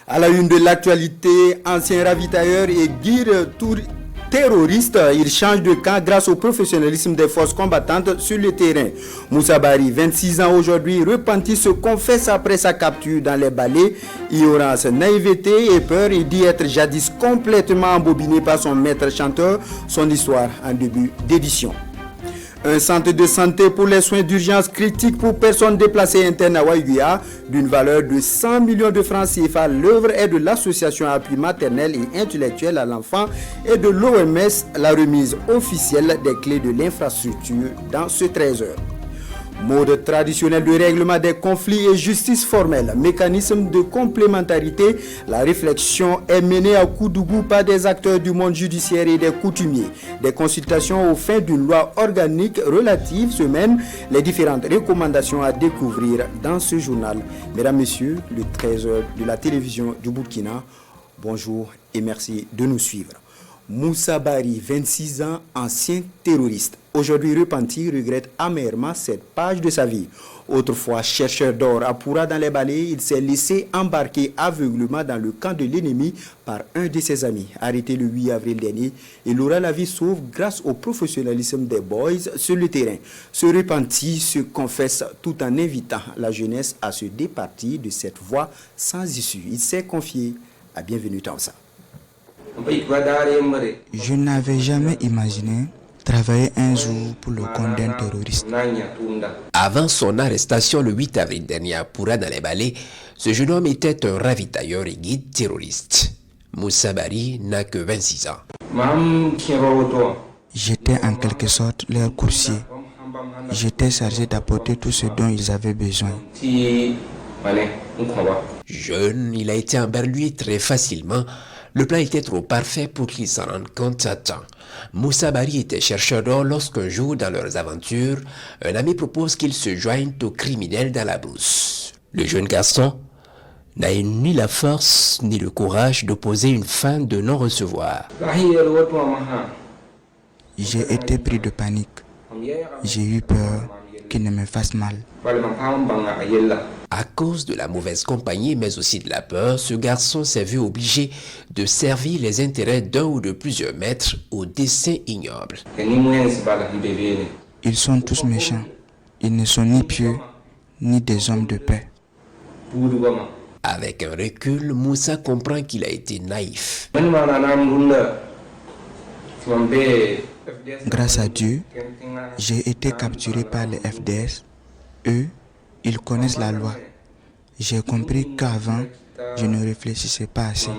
À la une de l'actualité, ancien ravitailleur et guide terroriste, il change de camp grâce au professionnalisme des forces combattantes sur le terrain. Moussa Bari, 26 ans aujourd'hui, repenti, se confesse après sa capture dans les balais. Ignorance, naïveté et peur, il dit être jadis complètement embobiné par son maître chanteur. Son histoire en début d'édition. Un centre de santé pour les soins d'urgence critiques pour personnes déplacées internes à Waïguya, d'une valeur de 100 millions de francs CFA. L'œuvre est de l'association Appui maternel et intellectuel à l'enfant et de l'OMS, la remise officielle des clés de l'infrastructure dans ce trésor. Mode traditionnel de règlement des conflits et justice formelle, mécanisme de complémentarité, la réflexion est menée à Koudougou par des acteurs du monde judiciaire et des coutumiers. Des consultations aux fins d'une loi organique relative se mènent, les différentes recommandations à découvrir dans ce journal. Mesdames, Messieurs, le trésor de la télévision du Burkina, bonjour et merci de nous suivre. Moussa Bari, 26 ans, ancien terroriste. Aujourd'hui repenti, regrette amèrement cette page de sa vie. Autrefois chercheur d'or à Poura dans les balais, il s'est laissé embarquer aveuglement dans le camp de l'ennemi par un de ses amis. Arrêté le 8 avril dernier, il aura la vie sauve grâce au professionnalisme des boys sur le terrain. Ce repenti se confesse tout en invitant la jeunesse à se départir de cette voie sans issue. Il s'est confié à Bienvenue Tansa. Je n'avais jamais imaginé travailler un jour pour le compte d'un terroriste. Avant son arrestation le 8 avril dernier à Poura dans les balais, ce jeune homme était un ravitailleur et guide terroriste. Moussa Bari n'a que 26 ans. J'étais en quelque sorte leur coursier. J'étais chargé d'apporter tout ce dont ils avaient besoin. Jeune, il a été emberlué très facilement. Le plan était trop parfait pour qu'il s'en rende compte à temps. Moussa Bari était chercheur d'or lorsqu'un jour, dans leurs aventures, un ami propose qu'il se joigne aux criminels dans la brousse. Le jeune garçon n'a eu ni la force ni le courage d'opposer une fin de non-recevoir. J'ai été pris de panique. J'ai eu peur qu'il ne me fasse mal. À cause de la mauvaise compagnie, mais aussi de la peur, ce garçon s'est vu obligé de servir les intérêts d'un ou de plusieurs maîtres au dessein ignoble. Ils sont tous méchants. Ils ne sont ni pieux, ni des hommes de paix. Avec un recul, Moussa comprend qu'il a été naïf. Grâce à Dieu, j'ai été capturé par les FDS. Eux, ils connaissent la loi. J'ai compris qu'avant, je ne réfléchissais pas assez.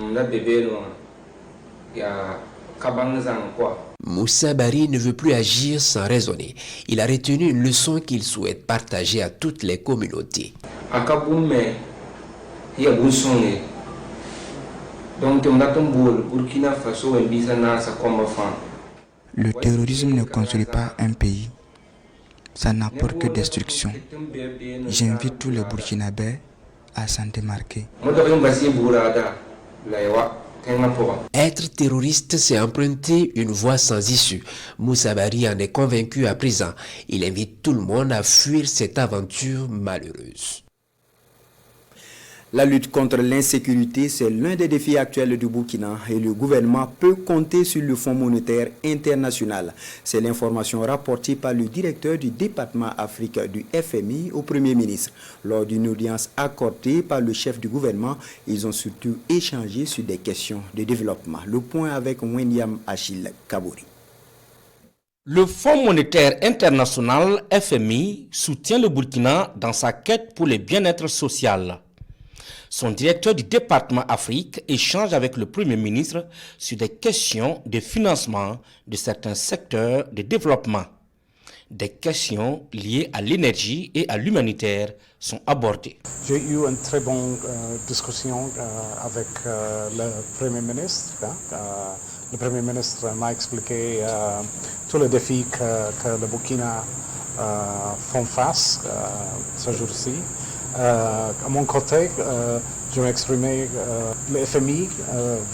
Moussa Bari ne veut plus agir sans raisonner. Il a retenu une leçon qu'il souhaite partager à toutes les communautés. Le terrorisme ne construit pas un pays. Ça n'apporte que destruction. J'invite tous les Burkinabés à s'en démarquer. Être terroriste, c'est emprunter une voie sans issue. Moussa Bari en est convaincu à présent. Il invite tout le monde à fuir cette aventure malheureuse. La lutte contre l'insécurité, c'est l'un des défis actuels du Burkina et le gouvernement peut compter sur le Fonds monétaire international. C'est l'information rapportée par le directeur du département Afrique du FMI au Premier ministre. Lors d'une audience accordée par le chef du gouvernement, ils ont surtout échangé sur des questions de développement. Le point avec Wenyam Achille Kabouri. Le Fonds monétaire international FMI soutient le Burkina dans sa quête pour le bien-être social. Son directeur du département Afrique échange avec le Premier ministre sur des questions de financement de certains secteurs de développement. Des questions liées à l'énergie et à l'humanitaire sont abordées. J'ai eu une très bonne discussion avec le Premier ministre. Le Premier ministre m'a expliqué tous les défis que le Burkina font face ce jour-ci. À mon côté, je vais exprimer le FMI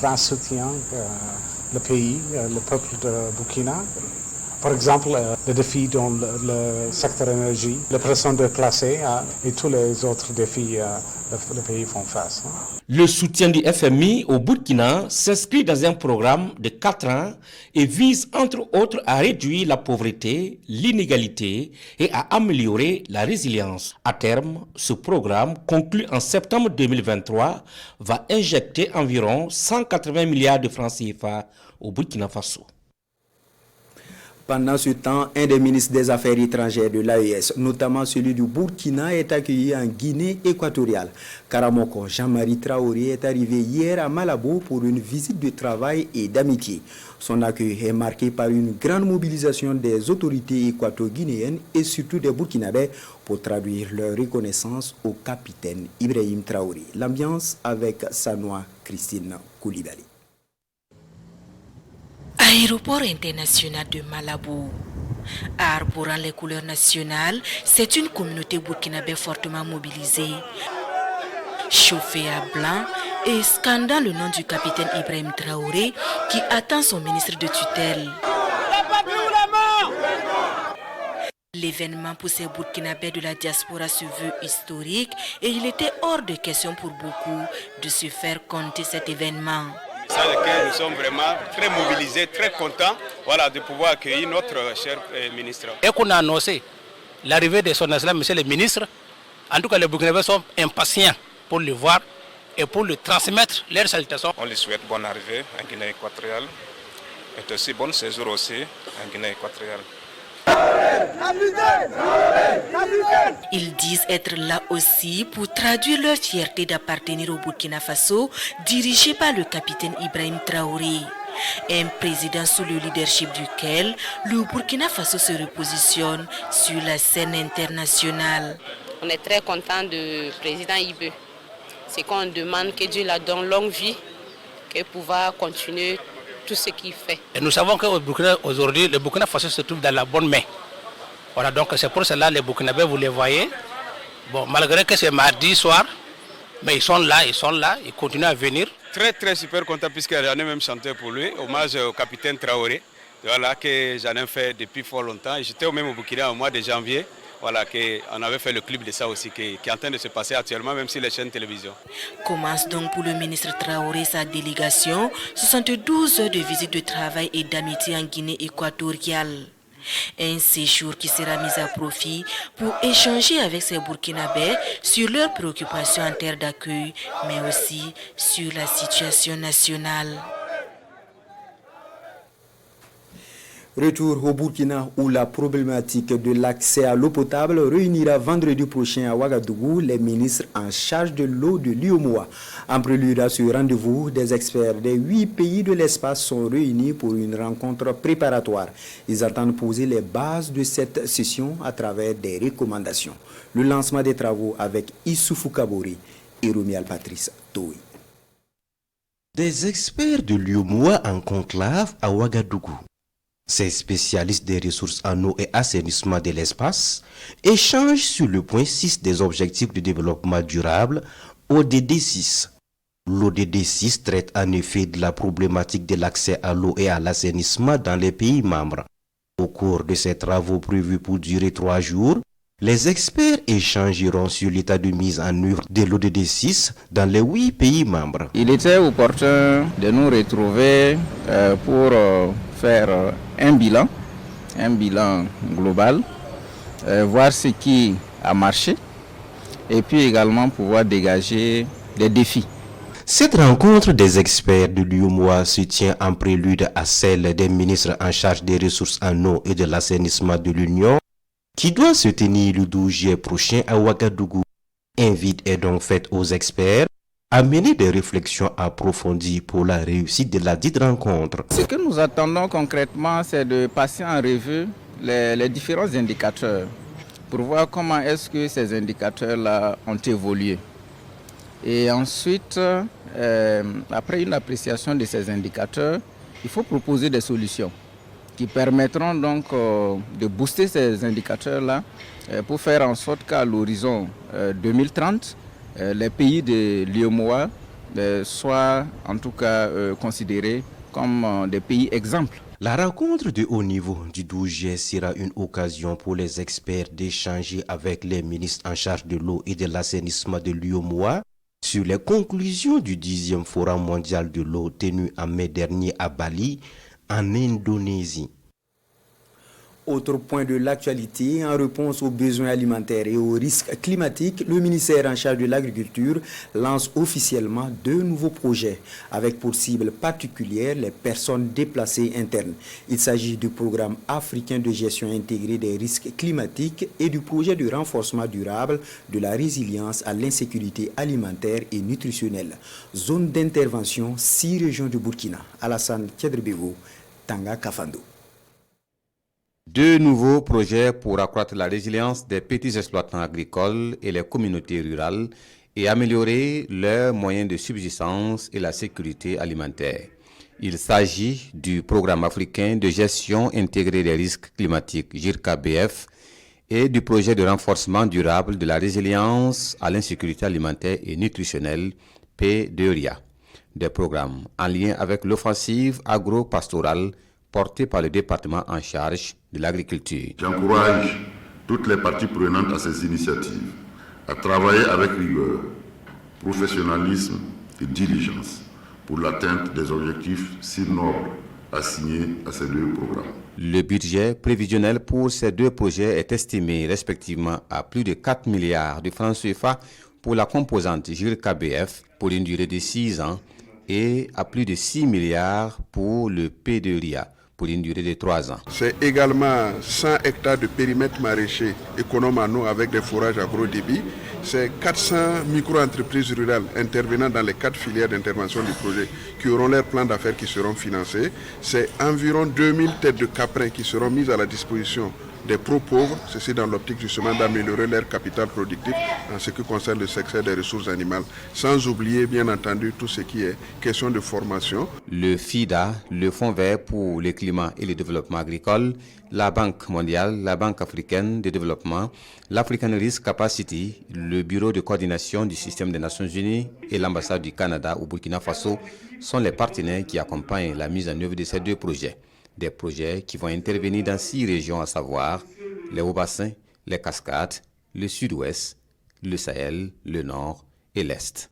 va soutenir le pays, le peuple de Burkina. Par exemple, le défi dans le secteur énergie, la pression déplacée et tous les autres défis que le pays font face. Le soutien du FMI au Burkina s'inscrit dans un programme de 4 ans et vise entre autres à réduire la pauvreté, l'inégalité et à améliorer la résilience. À terme, ce programme, conclu en septembre 2023, va injecter environ 180 milliards de francs CFA au Burkina Faso. Pendant ce temps, un des ministres des Affaires étrangères de l'AES, notamment celui du Burkina, est accueilli en Guinée équatoriale. Karamoko Jean-Marie Traoré est arrivé hier à Malabo pour une visite de travail et d'amitié. Son accueil est marqué par une grande mobilisation des autorités équato-guinéennes et surtout des Burkinabés pour traduire leur reconnaissance au capitaine Ibrahim Traoré. L'ambiance avec Sanoa Christine Koulibaly. Aéroport international de Malabo. Arborant les couleurs nationales, c'est une communauté burkinabé fortement mobilisée. Chauffée à blanc et scandant le nom du capitaine Ibrahim Traoré qui attend son ministre de tutelle. L'événement pour ces Burkinabés de la diaspora se veut historique et il était hors de question pour beaucoup de se faire compter cet événement. Sur lequel nous sommes vraiment très mobilisés, très contents de pouvoir accueillir notre cher ministre. Et qu'on a annoncé l'arrivée de son Excellence, monsieur le ministre, en tout cas les Burkinabés sont impatients pour le voir et pour lui transmettre leurs salutations. On lui souhaite bonne arrivée en Guinée équatoriale et aussi bon séjour aussi en Guinée équatoriale. Ils disent être là aussi pour traduire leur fierté d'appartenir au Burkina Faso, dirigé par le capitaine Ibrahim Traoré. Un président sous le leadership duquel le Burkina Faso se repositionne sur la scène internationale. On est très content du président Ibé. C'est qu'on demande que Dieu la donne longue vie, qu'il pouvoir continuer tout ce qu'il fait. Et nous savons qu'aujourd'hui, le Burkina Faso se trouve dans la bonne main. Voilà, donc c'est pour cela les Burkinabés, vous les voyez. Bon, malgré que c'est mardi soir, mais ils sont là, ils continuent à venir. Très super content puisque j'en ai même chanté pour lui, hommage au capitaine Traoré, que j'en ai fait depuis fort longtemps. J'étais même au Burkina au mois de janvier. On avait fait le clip de ça aussi qui est en train de se passer actuellement, même sur les chaînes de télévision. Commence donc pour le ministre Traoré sa délégation, 72 heures de visite de travail et d'amitié en Guinée équatoriale. Un séjour qui sera mis à profit pour échanger avec ces Burkinabés sur leurs préoccupations en terre d'accueil, mais aussi sur la situation nationale. Retour au Burkina où la problématique de l'accès à l'eau potable réunira vendredi prochain à Ouagadougou les ministres en charge de l'eau de l'UEMOA. En prélude à ce rendez-vous, des experts des 8 pays de l'espace sont réunis pour une rencontre préparatoire. Ils attendent poser les bases de cette session à travers des recommandations. Le lancement des travaux avec Issoufou Kabori et Romial Patrice Toui. Des experts de l'UEMOA en conclave à Ouagadougou. Ces spécialistes des ressources en eau et assainissement de l'espace échangent sur le point 6 des objectifs de développement durable, ODD 6. L'ODD 6 traite en effet de la problématique de l'accès à l'eau et à l'assainissement dans les pays membres. Au cours de ces travaux prévus pour durer 3 jours, les experts échangeront sur l'état de mise en œuvre de l'ODD 6 dans les 8 pays membres. Il était opportun de nous retrouver pour faire un bilan global, voir ce qui a marché et puis également pouvoir dégager des défis. Cette rencontre des experts de l'UEMOA se tient en prélude à celle des ministres en charge des ressources en eau et de l'assainissement de l'Union qui doit se tenir le 12 juillet prochain à Ouagadougou. Invite est donc faite aux experts à mener des réflexions approfondies pour la réussite de la dite rencontre. Ce que nous attendons concrètement, c'est de passer en revue les différents indicateurs pour voir comment est-ce que ces indicateurs-là ont évolué. Et ensuite, après une appréciation de ces indicateurs, il faut proposer des solutions qui permettront donc de booster ces indicateurs-là pour faire en sorte qu'à l'horizon 2030, les pays de l'UEMOA soient en tout cas considérés comme des pays exemples. La rencontre de haut niveau du 12 juillet sera une occasion pour les experts d'échanger avec les ministres en charge de l'eau et de l'assainissement de l'UEMOA sur les conclusions du 10e Forum mondial de l'eau tenu en mai dernier à Bali, en Indonésie. Autre point de l'actualité, en réponse aux besoins alimentaires et aux risques climatiques, le ministère en charge de l'agriculture lance officiellement 2 nouveaux projets avec pour cible particulière les personnes déplacées internes. Il s'agit du programme africain de gestion intégrée des risques climatiques et du projet de renforcement durable de la résilience à l'insécurité alimentaire et nutritionnelle. Zone d'intervention 6 régions du Burkina. Alassane Kedrebego, Tanga Kafando. 2 nouveaux projets pour accroître la résilience des petits exploitants agricoles et les communautés rurales et améliorer leurs moyens de subsistance et la sécurité alimentaire. Il s'agit du programme africain de gestion intégrée des risques climatiques JIRCA-BF et du projet de renforcement durable de la résilience à l'insécurité alimentaire et nutritionnelle PDRIA. Des programmes en lien avec l'offensive agro-pastorale portée par le département en charge de l'agriculture. J'encourage toutes les parties prenantes à ces initiatives à travailler avec rigueur, professionnalisme et diligence pour l'atteinte des objectifs si nobles assignés à ces 2 programmes. Le budget prévisionnel pour ces 2 projets est estimé respectivement à plus de 4 milliards de francs CFA pour la composante JIRCA-BF pour une durée de 6 ans et à plus de 6 milliards pour le PDRIA pour une durée de 3 ans. C'est également 100 hectares de périmètre maraîcher économe en eau avec des forages agro-débit. C'est 400 micro-entreprises rurales intervenant dans les 4 filières d'intervention du projet qui auront leurs plans d'affaires qui seront financés. C'est environ 2000 têtes de caprins qui seront mises à la disposition des pro-pauvres, ceci dans l'optique justement d'améliorer leur capital productif en ce qui concerne le secteur des ressources animales, sans oublier bien entendu tout ce qui est question de formation. Le FIDA, le Fonds vert pour le climat et le développement agricole, la Banque mondiale, la Banque africaine de développement, l'African Risk Capacity, le Bureau de coordination du système des Nations Unies et l'ambassade du Canada au Burkina Faso sont les partenaires qui accompagnent la mise en œuvre de ces 2 projets. Des projets qui vont intervenir dans 6 régions, à savoir les Hauts-Bassins, les Cascades, le Sud-Ouest, le Sahel, le Nord et l'Est.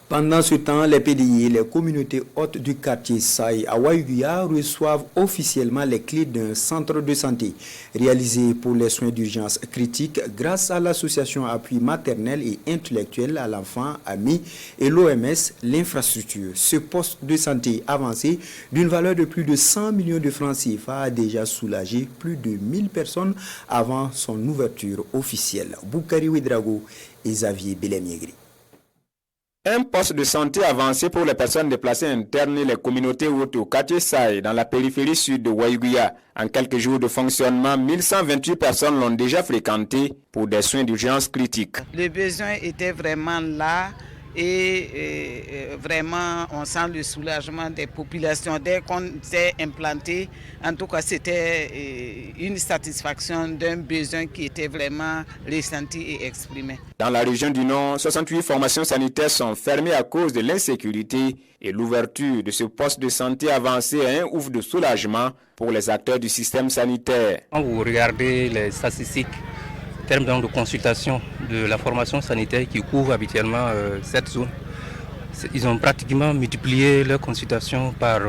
Pendant ce temps, les PDI et les communautés hautes du quartier Saï à Waïguya reçoivent officiellement les clés d'un centre de santé réalisé pour les soins d'urgence critiques grâce à l'association Appui maternel et intellectuel à l'enfant AMI et l'OMS, l'infrastructure. Ce poste de santé avancé d'une valeur de plus de 100 millions de francs CFA a déjà soulagé plus de 1000 personnes avant son ouverture officielle. Boukari Ouedraogo et Xavier Belemiegri. Un poste de santé avancé pour les personnes déplacées internes et les communautés hautes au quartier Saï, dans la périphérie sud de Waïguya. En quelques jours de fonctionnement, 1128 personnes l'ont déjà fréquenté pour des soins d'urgence critiques. Le besoin était vraiment là et vraiment on sent le soulagement des populations dès qu'on s'est implanté. En tout cas, c'était une satisfaction d'un besoin qui était vraiment ressenti et exprimé. Dans la région du Nord, 68 formations sanitaires sont fermées à cause de l'insécurité et l'ouverture de ce poste de santé avancé est un ouf de soulagement pour les acteurs du système sanitaire. Quand vous regardez les statistiques en termes de consultation de la formation sanitaire qui couvre habituellement cette zone, ils ont pratiquement multiplié leurs consultations par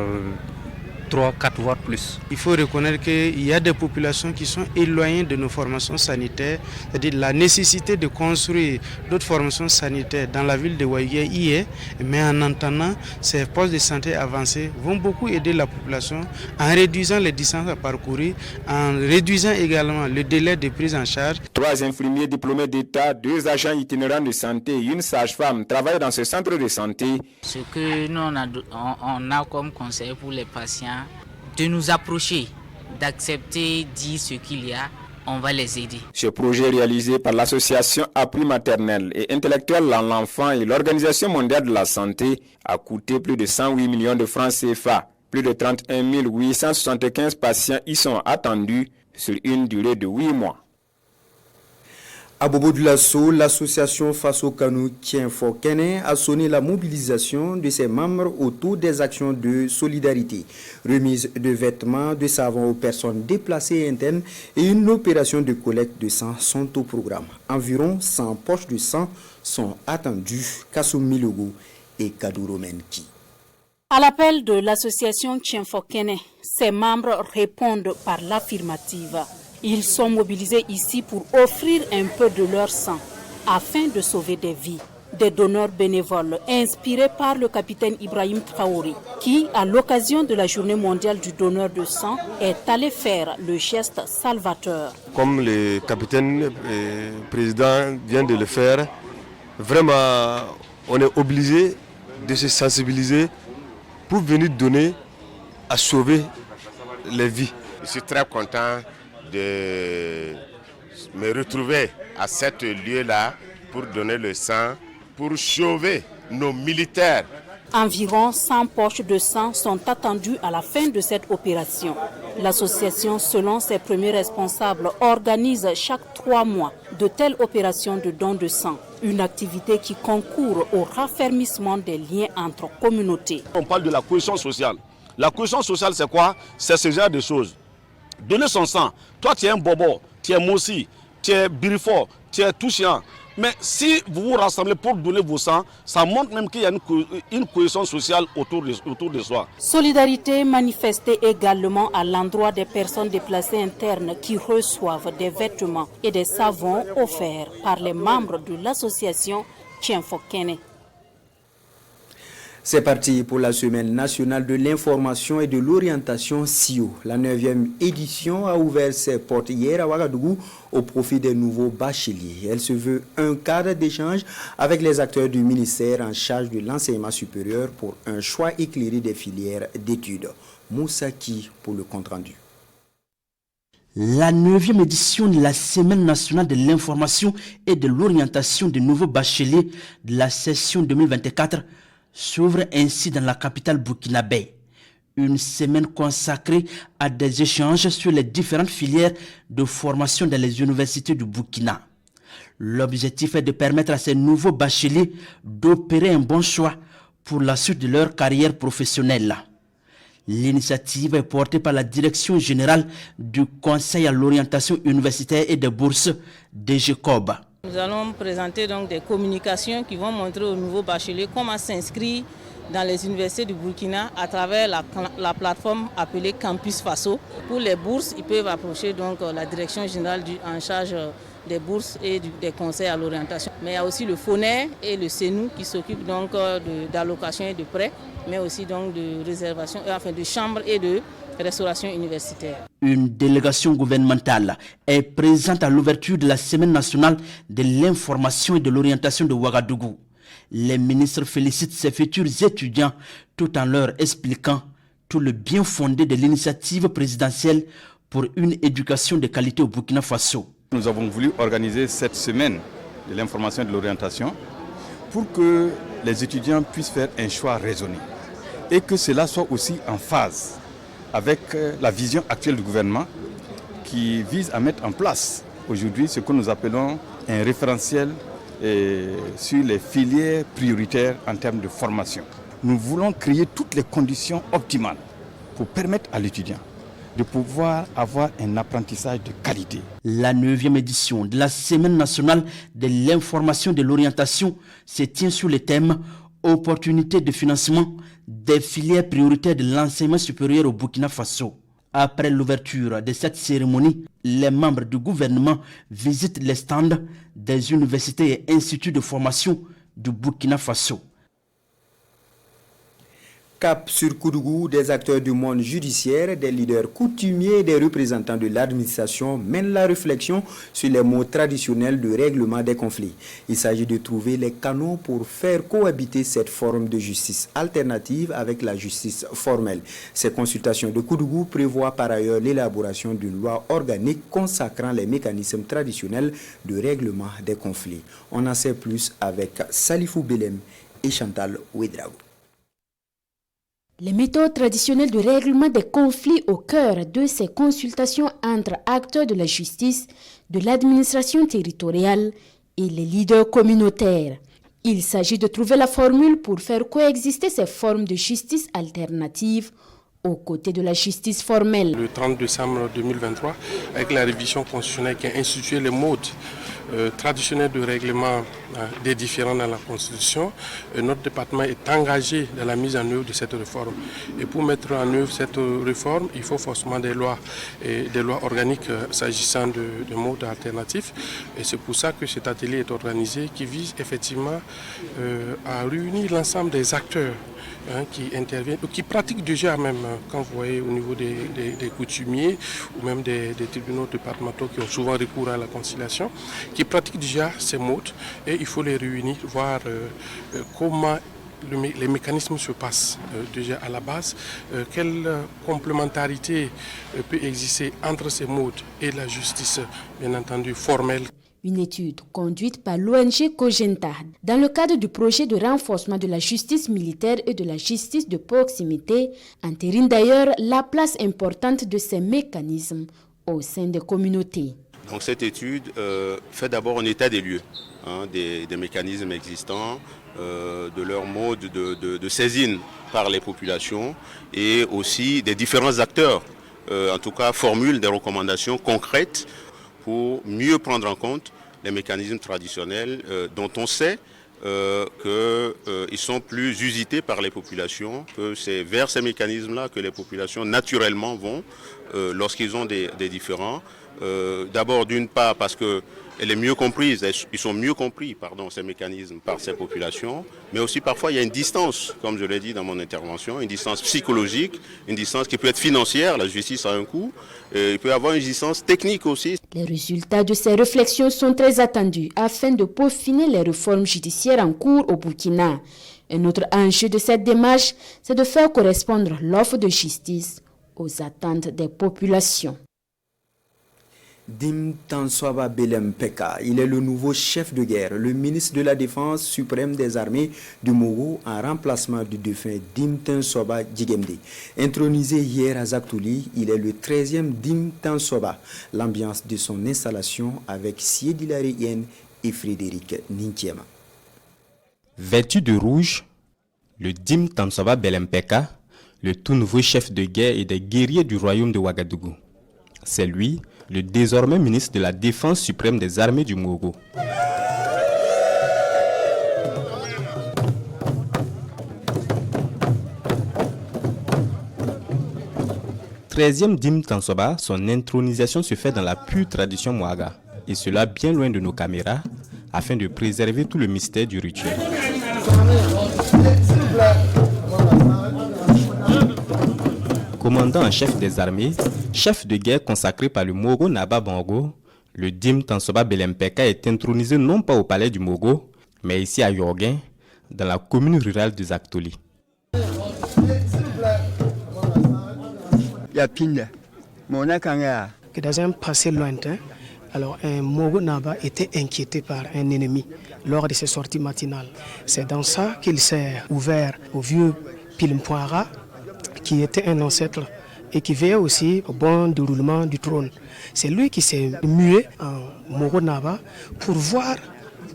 3, 4 voire plus. Il faut reconnaître qu'il y a des populations qui sont éloignées de nos formations sanitaires, c'est-à-dire la nécessité de construire d'autres formations sanitaires dans la ville de Waïguya y est, mais en entendant ces postes de santé avancés vont beaucoup aider la population en réduisant les distances à parcourir, en réduisant également le délai de prise en charge. 3 infirmiers diplômés d'État, 2 agents itinérants de santé et une sage-femme travaillent dans ce centre de santé. Ce que nous on a comme conseil pour les patients, de nous approcher, d'accepter, dire ce qu'il y a, on va les aider. Ce projet réalisé par l'association Appui maternel et intellectuel à l'enfant et l'Organisation mondiale de la santé a coûté plus de 108 millions de francs CFA. Plus de 31 875 patients y sont attendus sur une durée de 8 mois. À Bobo de Lasso, l'association Face au Canou Tien Fort Kene a sonné la mobilisation de ses membres autour des actions de solidarité, remise de vêtements, de savons aux personnes déplacées internes et une opération de collecte de sang sont au programme. Environ 100 poches de sang sont attendues. Kassoum Milogo et Kadouro Menki. À l'appel de l'association Tien Fort Kene, ses membres répondent par l'affirmative. Ils sont mobilisés ici pour offrir un peu de leur sang afin de sauver des vies. Des donneurs bénévoles inspirés par le capitaine Ibrahim Traoré qui, à l'occasion de la journée mondiale du donneur de sang, est allé faire le geste salvateur. Comme le capitaine et président vient de le faire, vraiment on est obligé de se sensibiliser pour venir donner à sauver les vies. Je suis très content de me retrouver à cet lieu-là pour donner le sang, pour sauver nos militaires. Environ 100 poches de sang sont attendues à la fin de cette opération. L'association, selon ses premiers responsables, organise chaque 3 mois de telles opérations de don de sang. Une activité qui concourt au raffermissement des liens entre communautés. On parle de la cohésion sociale. La cohésion sociale, c'est quoi? C'est ce genre de choses. Donner son sang. Toi, tu es un bobo, tu es moussi, tu es birifort, tu es touchant. Mais si vous vous rassemblez pour donner vos sangs, ça montre même qu'il y a une cohésion sociale autour de soi. Solidarité manifestée également à l'endroit des personnes déplacées internes qui reçoivent des vêtements et des savons offerts par les membres de l'association Tien Fort Kene. C'est parti pour la semaine nationale de l'information et de l'orientation SIO. La 9e édition a ouvert ses portes hier à Ouagadougou au profit des nouveaux bacheliers. Elle se veut un cadre d'échange avec les acteurs du ministère en charge de l'enseignement supérieur pour un choix éclairé des filières d'études. Moussaki pour le compte-rendu. La 9e édition de la Semaine nationale de l'information et de l'orientation des nouveaux bacheliers de la session 2024 s'ouvre ainsi dans la capitale burkinabé. Une semaine consacrée à des échanges sur les différentes filières de formation dans les universités du Burkina. L'objectif est de permettre à ces nouveaux bacheliers d'opérer un bon choix pour la suite de leur carrière professionnelle. L'initiative est portée par la Direction générale du Conseil à l'orientation universitaire et des bourses DGCOB. Nous allons présenter donc des communications qui vont montrer aux nouveaux bacheliers comment s'inscrire dans les universités du Burkina à travers la plateforme appelée Campus Faso. Pour les bourses, ils peuvent approcher donc la direction générale en charge des bourses et des conseils à l'orientation. Mais il y a aussi le FONER et le CENU qui s'occupent donc d'allocation et de prêts, mais aussi donc de réservation, enfin de chambres et de restauration universitaire. Une délégation gouvernementale est présente à l'ouverture de la Semaine nationale de l'information et de l'orientation de Ouagadougou. Les ministres félicitent ces futurs étudiants tout en leur expliquant tout le bien fondé de l'initiative présidentielle pour une éducation de qualité au Burkina Faso. Nous avons voulu organiser cette semaine de l'information et de l'orientation pour que les étudiants puissent faire un choix raisonné et que cela soit aussi en phase avec la vision actuelle du gouvernement qui vise à mettre en place aujourd'hui ce que nous appelons un référentiel sur les filières prioritaires en termes de formation. Nous voulons créer toutes les conditions optimales pour permettre à l'étudiant de pouvoir avoir un apprentissage de qualité. La 9e édition de la Semaine nationale de l'information et de l'orientation se tient sur le thème « Opportunités de financement des filières prioritaires de l'enseignement supérieur au Burkina Faso ». Après l'ouverture de cette cérémonie, les membres du gouvernement visitent les stands des universités et instituts de formation du Burkina Faso. Cap sur Koudougou, des acteurs du monde judiciaire, des leaders coutumiers et des représentants de l'administration mènent la réflexion sur les mots traditionnels de règlement des conflits. Il s'agit de trouver les canaux pour faire cohabiter cette forme de justice alternative avec la justice formelle. Ces consultations de Koudougou prévoient par ailleurs l'élaboration d'une loi organique consacrant les mécanismes traditionnels de règlement des conflits. On en sait plus avec Salifou Belem et Chantal Ouedraogo. Les méthodes traditionnelles de règlement des conflits au cœur de ces consultations entre acteurs de la justice, de l'administration territoriale et les leaders communautaires. Il s'agit de trouver la formule pour faire coexister ces formes de justice alternatives aux côtés de la justice formelle. Le 30 décembre 2023, avec la révision constitutionnelle qui a institué les modes traditionnels de règlement des différends dans la Constitution, notre département est engagé dans la mise en œuvre de cette réforme. Et pour mettre en œuvre cette réforme, il faut forcément des lois organiques s'agissant de modes alternatifs. Et c'est pour ça que cet atelier est organisé, qui vise effectivement à réunir l'ensemble des acteurs qui interviennent, qui pratiquent déjà même, quand vous voyez au niveau des coutumiers ou même des tribunaux départementaux qui ont souvent recours à la conciliation, qui pratiquent déjà ces modes, et il faut les réunir, voir comment les mécanismes se passent déjà à la base, quelle complémentarité peut exister entre ces modes et la justice, bien entendu, formelle. Une étude conduite par l'ONG Cogenta dans le cadre du projet de renforcement de la justice militaire et de la justice de proximité entérine d'ailleurs la place importante de ces mécanismes au sein des communautés. Donc cette étude fait d'abord un état des lieux des mécanismes existants, de leur mode de saisine par les populations et aussi des différents acteurs, en tout cas formulent des recommandations concrètes pour mieux prendre en compte les mécanismes traditionnels dont on sait qu'ils sont plus usités par les populations, que c'est vers ces mécanismes-là que les populations naturellement vont lorsqu'ils ont des différends. D'abord, d'une part, parce qu'elle est mieux comprise, ils sont mieux compris, ces mécanismes par ces populations, mais aussi parfois il y a une distance, comme je l'ai dit dans mon intervention, une distance psychologique, une distance qui peut être financière, la justice a un coût, et il peut y avoir une distance technique aussi. Les résultats de ces réflexions sont très attendus afin de peaufiner les réformes judiciaires en cours au Burkina. Un autre enjeu de cette démarche, c'est de faire correspondre l'offre de justice aux attentes des populations. Dim Tansoba Belem Peka, il est le nouveau chef de guerre, le ministre de la Défense suprême des armées du Mogo en remplacement du défunt Dim Tansoba Djigemde. Intronisé hier à Zaktouli, il est le 13e Dim Tansoba. L'ambiance de son installation avec Siedi Larien et Frédéric Nintiema. Vêtu de rouge, le Dim Tansoba Belem Peka, le tout nouveau chef de guerre et des guerriers du royaume de Ouagadougou. C'est lui, le désormais ministre de la Défense suprême des armées du Mogo. « 13e Dim Tansoba, son intronisation se fait dans la pure tradition Mouaga, et cela bien loin de nos caméras, afin de préserver tout le mystère du rituel. Commandant en chef des armées, chef de guerre consacré par le Mogo Naba Bango, le Dim Tansoba Belem Peka est intronisé non pas au palais du Mogo, mais ici à Yorguin, dans la commune rurale de Zaktouli. Que dans un passé lointain, alors un Mogo Naba était inquiété par un ennemi lors de ses sorties matinales. C'est dans ça qu'il s'est ouvert au vieux Pilimpoara, qui était un ancêtre et qui veillait aussi au bon déroulement du trône. C'est lui qui s'est mué en Mogo Naba pour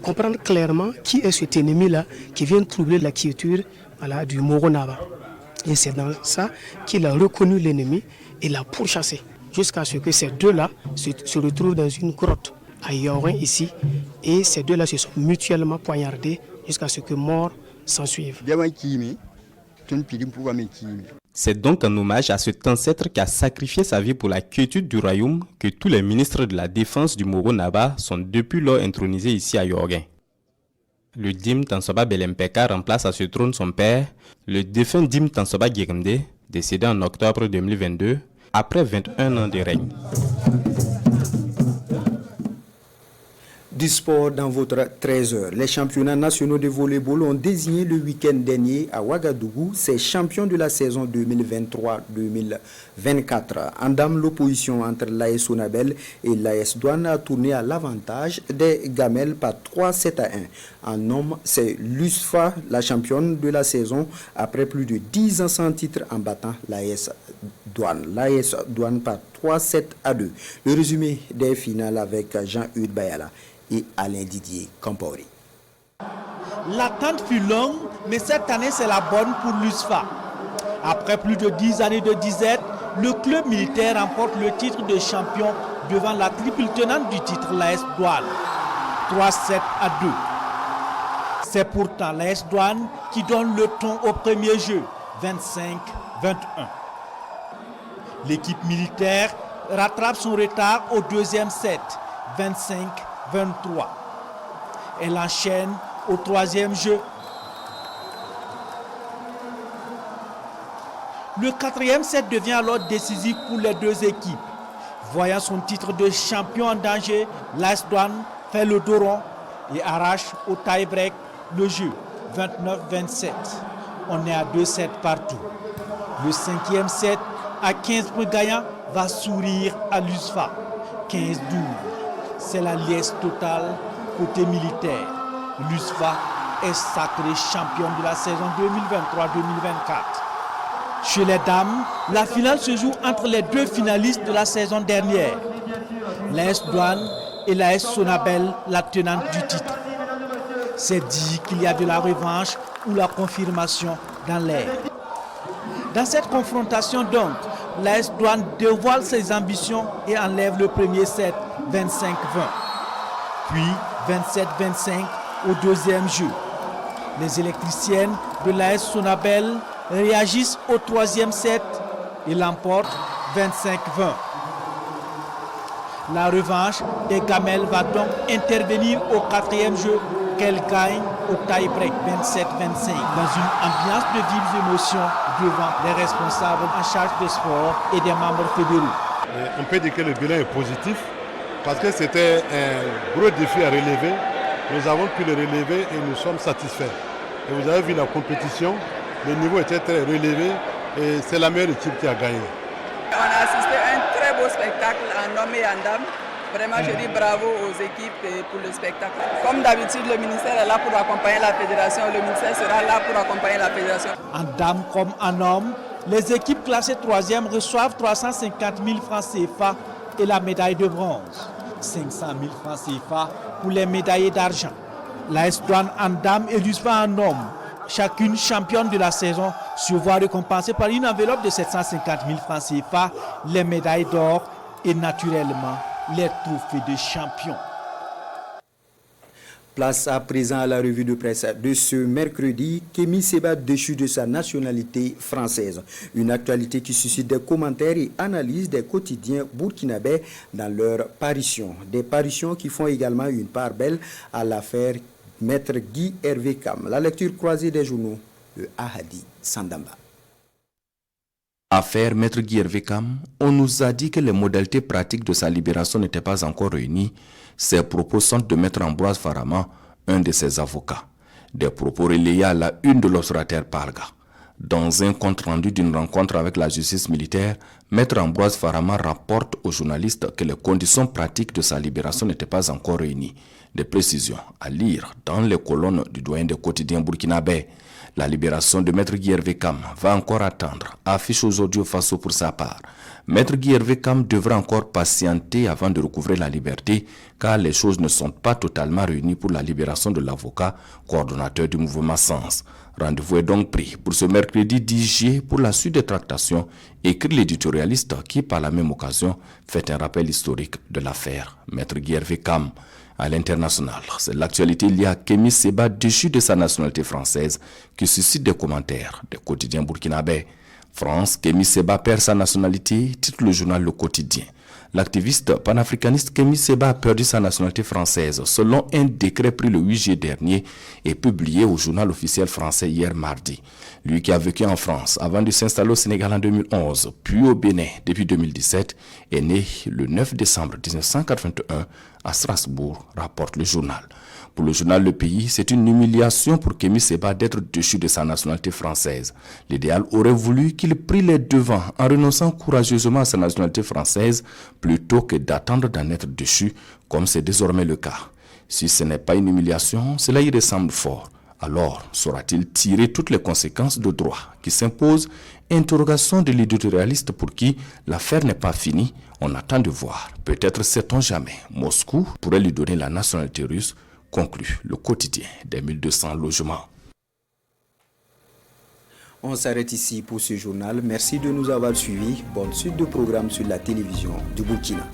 comprendre clairement qui est cet ennemi-là qui vient troubler la quiétude du Mogo Naba. Et c'est dans ça qu'il a reconnu l'ennemi et l'a pourchassé, jusqu'à ce que ces deux-là se retrouvent dans une grotte à Yorin ici, et ces deux-là se sont mutuellement poignardés jusqu'à ce que mort s'ensuive. C'est donc en hommage à cet ancêtre qui a sacrifié sa vie pour la quiétude du royaume que tous les ministres de la défense du Mogo Naba sont depuis lors intronisés ici à Yorguin. Le Dim Tansoba Belem Peka remplace à ce trône son père, le défunt Dim Tansoba Djigemde, décédé en octobre 2022, après 21 ans de règne. Du sport dans votre 13h. Les championnats nationaux de volleyball ont désigné le week-end dernier à Ouagadougou ses champions de la saison 2023-2024. En dames, l'opposition entre l'AS Sonabel et l'AS Douane a tourné à l'avantage des Gamelles par 3-7-1. En hommes, c'est l'USFA, la championne de la saison, après plus de 10 ans sans titre en battant l'AS Douane. L'AS Douane par 3-7-2. Le résumé des finales avec Jean-Hugues Bayala et Alain Didier Campori. L'attente fut longue, mais cette année c'est la bonne pour l'USFA. Après plus de 10 années de disette, le club militaire remporte le titre de champion devant la triple tenante du titre, l'AS Douane. 3-7-2. C'est pourtant l'AS Douane qui donne le ton au premier jeu, 25-21. L'équipe militaire rattrape son retard au deuxième set, 25-23. Elle enchaîne au troisième jeu. Le quatrième set devient alors décisif pour les deux équipes. Voyant son titre de champion en danger, l'AS Douane fait le dos rond et arrache au tie-break le jeu, 29-27. On est à 2-7 partout. Le cinquième set, à 15 points gagnants, va sourire à l'USFA, 15-12. C'est la liesse totale côté militaire. L'USFA est sacré championne de la saison 2023-2024. Chez les dames, la finale se joue entre les deux finalistes de la saison dernière. L'AS Douane et l'AS Sonabel, la tenante du titre. C'est dit qu'il y a de la revanche ou la confirmation dans l'air. Dans cette confrontation donc, l'AS Douane dévoile ses ambitions et enlève le premier set, 25-20. Puis 27-25 au deuxième jeu. Les électriciennes de l'AS Sonabel réagissent au troisième set et l'emportent 25-20. La revanche des Gamelles va donc intervenir au quatrième jeu qu'elle gagne au tie-break 27-25 dans une ambiance de vives émotions devant les responsables en charge des sports et des membres fédéraux. On peut dire que le bilan est positif parce que c'était un gros défi à relever. Nous avons pu le relever et nous sommes satisfaits. Et vous avez vu la compétition, le niveau était très relevé et c'est la meilleure équipe qui a gagné. On a assisté à un très beau spectacle en hommes et en dames. Vraiment, je dis bravo aux équipes pour le spectacle. Comme d'habitude, le ministère est là pour accompagner la fédération. Le ministère sera là pour accompagner la fédération. En dames comme en hommes, les équipes classées 3e reçoivent 350 000 francs CFA et la médaille de bronze. 500 000 francs CFA pour les médaillés d'argent. L'AS Douane en dames et l'USFA en hommes, chacune championne de la saison, se voit récompensée par une enveloppe de 750 000 francs CFA, les médailles d'or et naturellement les trophées de champion. Place à présent à la revue de presse de ce mercredi. Kémy Séba déchu de sa nationalité française. Une actualité qui suscite des commentaires et analyses des quotidiens burkinabés dans leurs parutions. Des parutions qui font également une part belle à l'affaire Maître Guy Hervé Kam. La lecture croisée des journaux de Ahadi Sandamba. Affaire Maître Guy Hervé Kam, on nous a dit que les modalités pratiques de sa libération n'étaient pas encore réunies. Ces propos sont de Maître Ambroise Farama, un de ses avocats. Des propos relayés à la une de l'Observateur Parga. Dans un compte-rendu d'une rencontre avec la justice militaire, Maître Ambroise Farama rapporte aux journalistes que les conditions pratiques de sa libération n'étaient pas encore réunies. Des précisions à lire dans les colonnes du doyen des quotidiens burkinabés. La libération de Maître Guy Hervé Kam va encore attendre, affiche aujourd'hui au Faso pour sa part. Maître Guy Hervé Kam devra encore patienter avant de recouvrer la liberté, car les choses ne sont pas totalement réunies pour la libération de l'avocat, coordonnateur du mouvement Sens. Rendez-vous est donc pris pour ce mercredi 10 juillet pour la suite des tractations, écrit l'éditorialiste qui, par la même occasion, fait un rappel historique de l'affaire Maître Guy Hervé Kam. À l'international, c'est l'actualité liée à Kémy Séba déchu de sa nationalité française qui suscite des commentaires des quotidiens burkinabés. France, Kémy Séba perd sa nationalité, titre le journal Le Quotidien. L'activiste panafricaniste Kémy Séba a perdu sa nationalité française selon un décret pris le 8 juillet dernier et publié au journal officiel français hier mardi. Lui qui a vécu en France avant de s'installer au Sénégal en 2011, puis au Bénin depuis 2017, est né le 9 décembre 1981 à Strasbourg, rapporte le journal. Pour le journal Le Pays, c'est une humiliation pour Kémy Séba d'être déchu de sa nationalité française. L'idéal aurait voulu qu'il prit les devants en renonçant courageusement à sa nationalité française plutôt que d'attendre d'en être déchu, comme c'est désormais le cas. Si ce n'est pas une humiliation, cela y ressemble fort. Alors, saura-t-il tirer toutes les conséquences de droit qui s'imposent? Interrogation de l'éditorialiste pour qui l'affaire n'est pas finie. On attend de voir. Peut-être sait-on jamais. Moscou pourrait lui donner la nationalité russe, conclut le quotidien des 1200 logements. On s'arrête ici pour ce journal. Merci de nous avoir suivis. Bonne suite de programmes sur la télévision du Burkina.